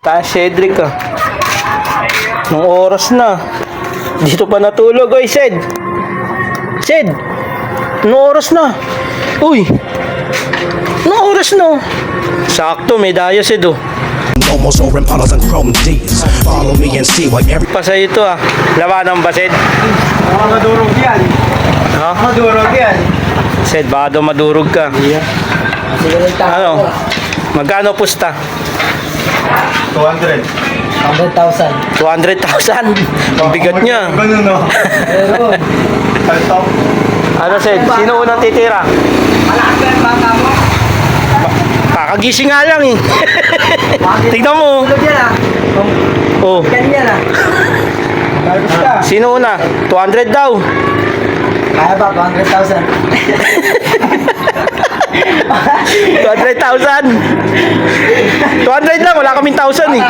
Taas Cedric ah. Nung oras na. Dito pa natulog. Oy, Sed. Sed. Nung oras na. Uy. Nung oras na. Sakto, medaya Sed oh. Almost over Impalas and Chrome D's. Follow me and see why every Pa sa'yo ito ah. Labanan ba Sed? Madurog yan. Ha? Madurog yan. Sed, baka daw madurog ka. Sige lang tayo. Ano? Magkano pusta? 200. 100,000. 200,000. Ang bigat niya. Ganun no? Meron. Salto. Ano Sed? Sino unang titira? Malakas ba yung bata mo? Kakagising nga lang eh. Tignan mo. Tulog yan ah. Oh. Ganyan ah. Targus ka. Sino una? 200 daw. Kaya ba? 200,000. 200,000. 200 lang, wala kaming 1,000 eh.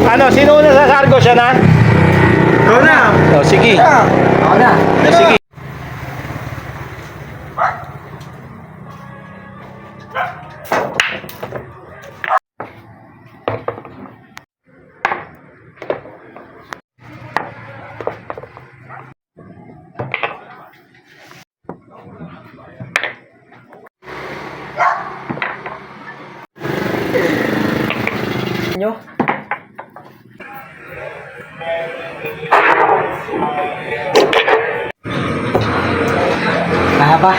Ano, sino una sa cargo? Siya na? Go na. Oh, sige. Ako na. Oh, sige. Nyo? Kaya ba?